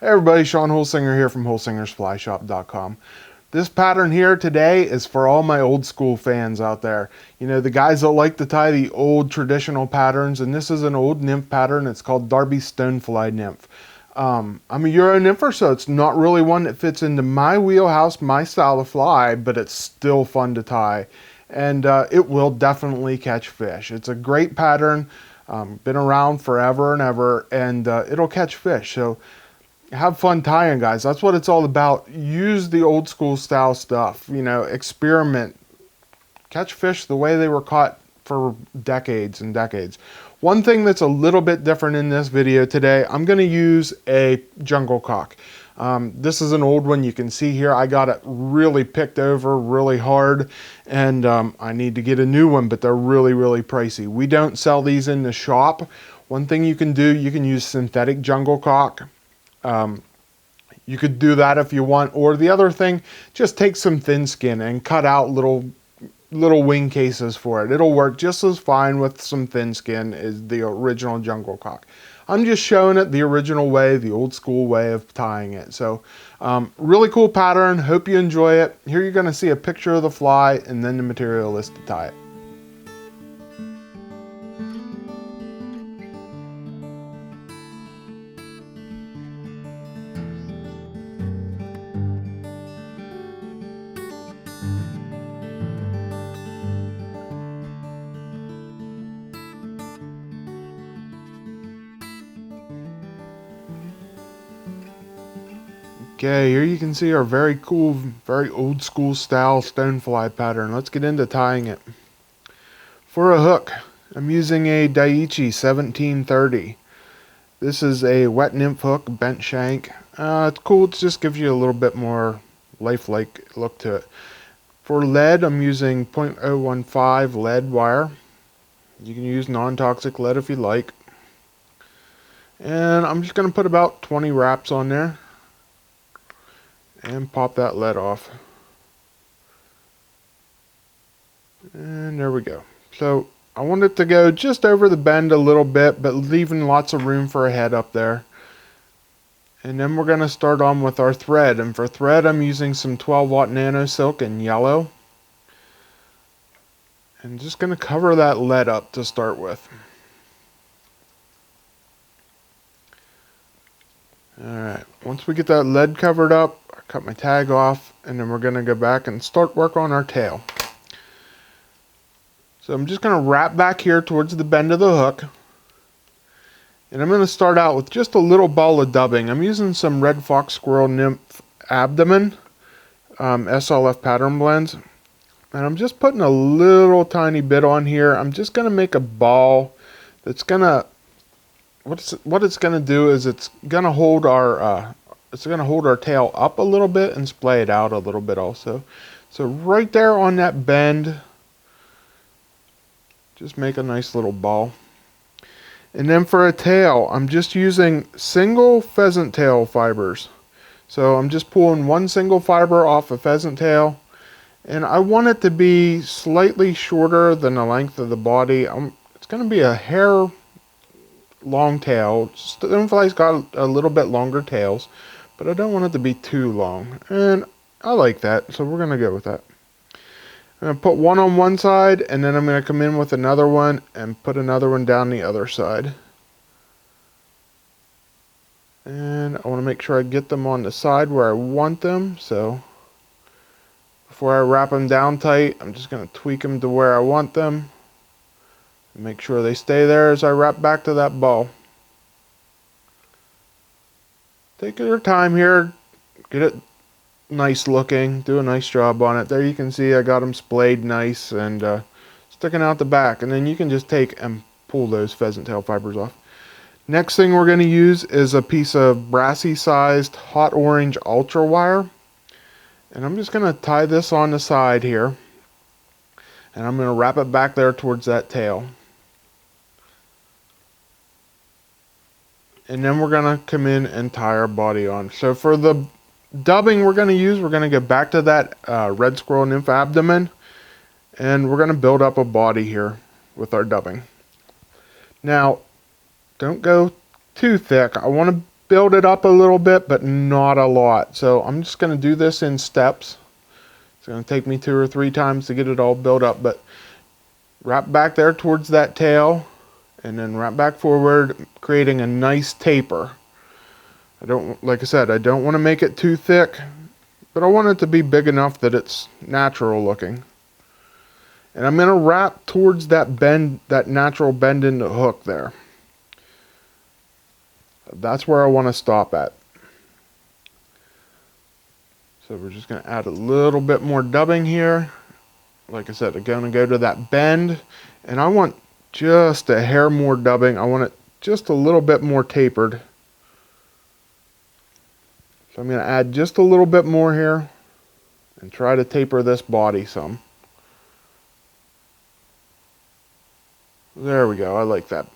Hey everybody, Sean Holsinger here from holsingersflyshop.com. This pattern here today is for all my old school fans out there. You know, the guys that like to tie the old traditional patterns, and this is an old nymph pattern. It's called Darbee Stonefly Nymph. I'm a Euro nympher, so it's not really one that fits into my wheelhouse, my style of fly, but it's still fun to tie. And it will definitely catch fish. It's a great pattern, been around forever and ever, and it'll catch fish. So have fun tying, guys. That's what it's all about. Use the old school style stuff. You know, experiment. Catch fish the way they were caught for decades and decades. One thing that's a little bit different in this video today, I'm going to use a jungle cock. This is an old one. You can see here I got it really picked over really hard, and I need to get a new one, but they're really pricey. We don't sell these in the shop. One thing you can do, you can use synthetic jungle cock. You could do that if you want, or the other thing, just take some thin skin and cut out little wing cases for it. It'll work just as fine with some thin skin as the original jungle cock. I'm just showing it the original way, the old school way of tying it. So really cool pattern. Hope you enjoy it. Here you're going to see a picture of the fly and then the material list to tie it. Okay, here you can see our very cool, very old school style stonefly pattern. Let's get into tying it. For a hook, I'm using a Daiichi 1730. This is a wet nymph hook, bent shank. It's cool, it just gives you a little bit more lifelike look to it. For lead, I'm using 0.015 lead wire. You can use non-toxic lead if you like. And I'm just going to put about 20 wraps on there and pop that lead off. And there we go. So I want it to go just over the bend a little bit, but leaving lots of room for a head up there. And then we're going to start on with our thread. And for thread, I'm using some 12-watt Nanosilk in yellow. And just going to cover that lead up to start with. Alright, once we get that lead covered up, I cut my tag off, and then we're going to go back and start work on our tail. So I'm just going to wrap back here towards the bend of the hook. And I'm going to start out with just a little ball of dubbing. I'm using some Red Fox Squirrel Nymph Abdomen SLF pattern blends. And I'm just putting a little tiny bit on here. I'm just going to make a ball that's going to, what it's going to do is it's going to hold our tail up a little bit and splay it out a little bit also. So right there on that bend, just make a nice little ball. And then for a tail, I'm just using single pheasant tail fibers. So I'm just pulling one single fiber off a pheasant tail. And I want it to be slightly shorter than the length of the body. It's going to be a hair long tail. Stonefly's got a little bit longer tails, but I don't want it to be too long. And I like that, so we're going to go with that. I'm going to put one on one side, and then I'm going to come in with another one and put another one down the other side. And I want to make sure I get them on the side where I want them. So before I wrap them down tight, I'm just going to tweak them to where I want them. And make sure they stay there as I wrap back to that ball. Take your time here, get it nice looking, do a nice job on it. There you can see I got them splayed nice and sticking out the back. And then you can just take and pull those pheasant tail fibers off. Next thing we're going to use is a piece of Brassie sized hot orange ultra wire. And I'm just going to tie this on the side here. And I'm going to wrap it back there towards that tail. And then we're going to come in and tie our body on. So for the dubbing we're going to go back to that Red Squirrel Nymph Abdomen. And we're going to build up a body here with our dubbing. Now, don't go too thick. I want to build it up a little bit, but not a lot. So I'm just going to do this in steps. It's going to take me 2 or 3 times to get it all built up, but wrap back there towards that tail and then wrap back forward, creating a nice taper. Like I said, I don't want to make it too thick, but I want it to be big enough that it's natural looking. And I'm going to wrap towards that bend, that natural bend in the hook there. That's where I want to stop at. So we're just going to add a little bit more dubbing here. Like I said, I'm going to go to that bend, and I want just a hair more dubbing. I want it just a little bit more tapered. So I'm going to add just a little bit more here and try to taper this body some. There we go. I like that.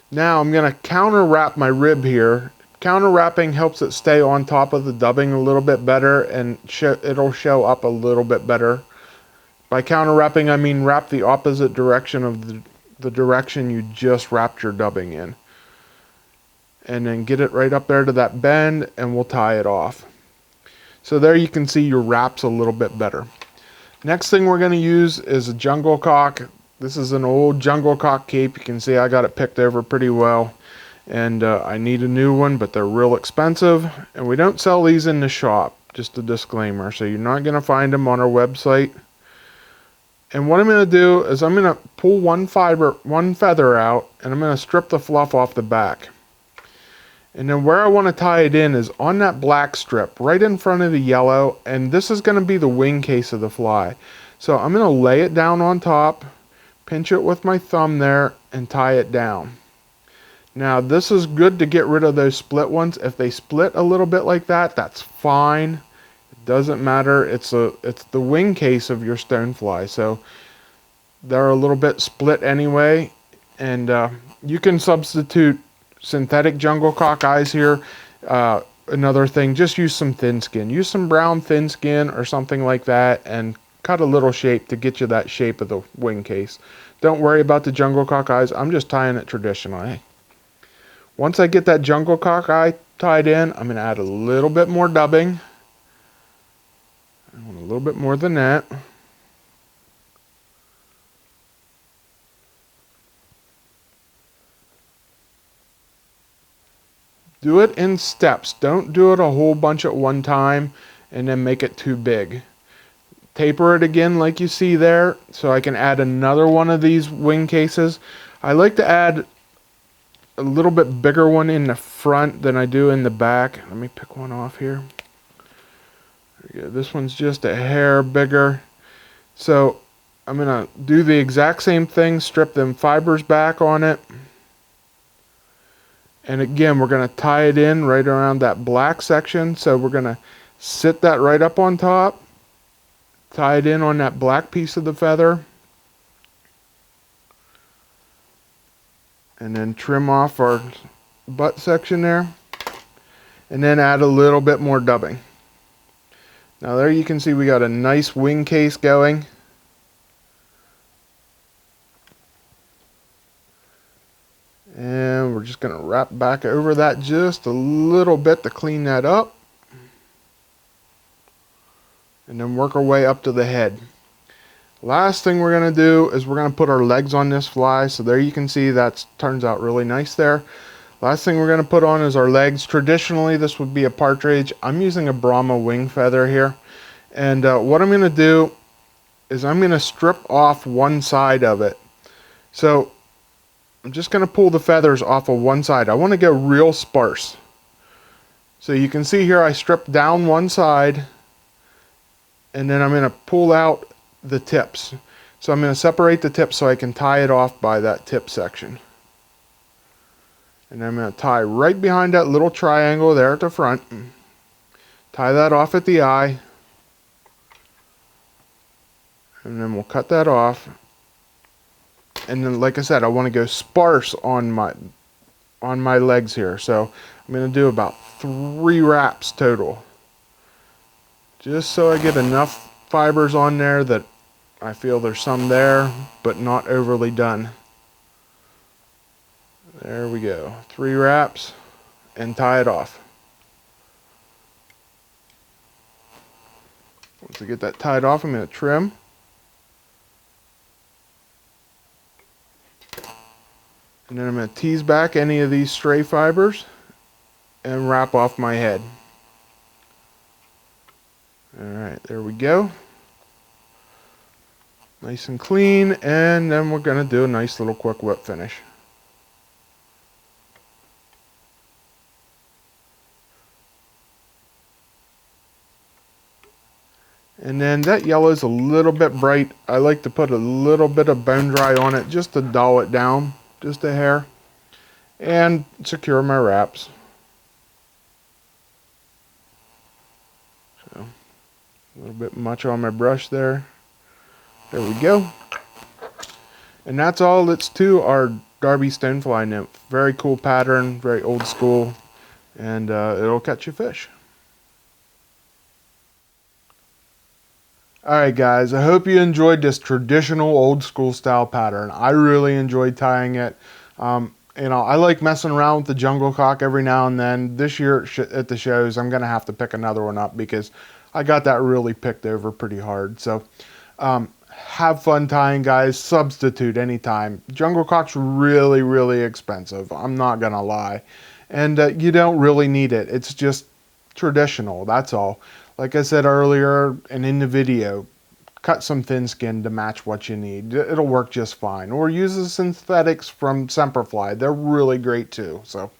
Now I'm going to counter wrap my rib here. Counter wrapping helps it stay on top of the dubbing a little bit better, and it'll show up a little bit better. By counter wrapping, I mean wrap the opposite direction of the direction you just wrapped your dubbing in. And then get it right up there to that bend, and we'll tie it off. So there you can see your wraps a little bit better. Next thing we're going to use is a jungle cock. This is an old jungle cock cape. You can see I got it picked over pretty well. And I need a new one, but they're real expensive. And we don't sell these in the shop, just a disclaimer. So you're not going to find them on our website. And what I'm going to do is I'm going to pull one feather out, and I'm going to strip the fluff off the back. And then where I want to tie it in is on that black strip, right in front of the yellow. And this is going to be the wing case of the fly. So I'm going to lay it down on top, pinch it with my thumb there, and tie it down. Now this is good to get rid of those split ones. If they split a little bit like that, that's fine. It doesn't matter. It's the wing case of your stonefly, so they're a little bit split anyway. And you can substitute synthetic jungle cock eyes here. Another thing, just use some thin skin. Use some brown thin skin or something like that, and cut a little shape to get you that shape of the wing case. Don't worry about the jungle cock eyes. I'm just tying it traditionally. Once I get that jungle cock eye tied in, I'm going to add a little bit more dubbing. I want a little bit more than that. Do it in steps. Don't do it a whole bunch at one time and then make it too big. Taper it again like you see there, so I can add another one of these wing cases. I like to add a little bit bigger one in the front than I do in the back. Let me pick one off here. There we go. This one's just a hair bigger. So I'm going to do the exact same thing, strip them fibers back on it. And again, we're going to tie it in right around that black section. So we're going to sit that right up on top. Tie it in on that black piece of the feather. And then trim off our butt section there. And then add a little bit more dubbing. Now there you can see we got a nice wing case going. And we're just going to wrap back over that just a little bit to clean that up. And then work our way up to the head. Last thing we're going to do is we're going to put our legs on this fly. So there you can see that turns out really nice there. Last thing we're going to put on is our legs. Traditionally this would be a partridge. I'm using a Brahma wing feather here. And what I'm going to do is I'm going to strip off one side of it. So I'm just going to pull the feathers off of one side. I want to go real sparse. So you can see here I stripped down one side. And then I'm going to pull out the tips. So I'm going to separate the tips so I can tie it off by that tip section. And I'm going to tie right behind that little triangle there at the front. Tie that off at the eye. And then we'll cut that off. And then, like I said, I want to go sparse on my legs here. So I'm going to do about 3 wraps total. Just so I get enough fibers on there that I feel there's some there, but not overly done. There we go. 3 wraps. and tie it off. Once I get that tied off, I'm going to trim. And then I'm going to tease back any of these stray fibers and wrap off my head. Alright, there we go. Nice and clean, and then we're going to do a nice little quick whip finish. And then that yellow is a little bit bright. I like to put a little bit of bone dry on it just to dull it down, just a hair, and secure my wraps. So, a little bit much on my brush there. There we go. And that's all it's to our Darbee Stonefly Nymph. Very cool pattern, very old school, and it'll catch you fish. Alright guys, I hope you enjoyed this traditional old school style pattern. I really enjoyed tying it. You know, I like messing around with the jungle cock every now and then. This year at the shows, I'm going to have to pick another one up because I got that really picked over pretty hard. So, have fun tying, guys. Substitute anytime. Jungle cock's really, really expensive. I'm not going to lie. And you don't really need it. It's just traditional, that's all. Like I said earlier and in the video, cut some thin skin to match what you need. It'll work just fine. Or use the synthetics from Semperfli. They're really great too. So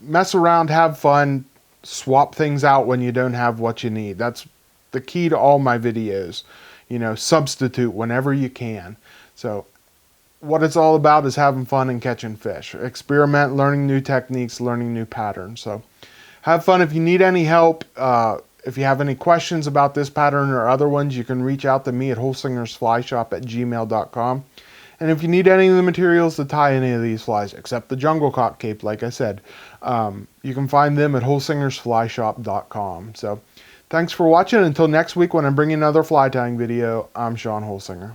mess around, have fun, swap things out when you don't have what you need. That's the key to all my videos. You know, substitute whenever you can. So what it's all about is having fun and catching fish. Experiment, learning new techniques, learning new patterns. So have fun. If you need any help, if you have any questions about this pattern or other ones, you can reach out to me at holsingersflyshop@gmail.com. And if you need any of the materials to tie any of these flies, except the jungle cock cape, like I said, you can find them at holsingersflyshop.com. So thanks for watching. Until next week when I bring you another fly tying video, I'm Sean Holsinger.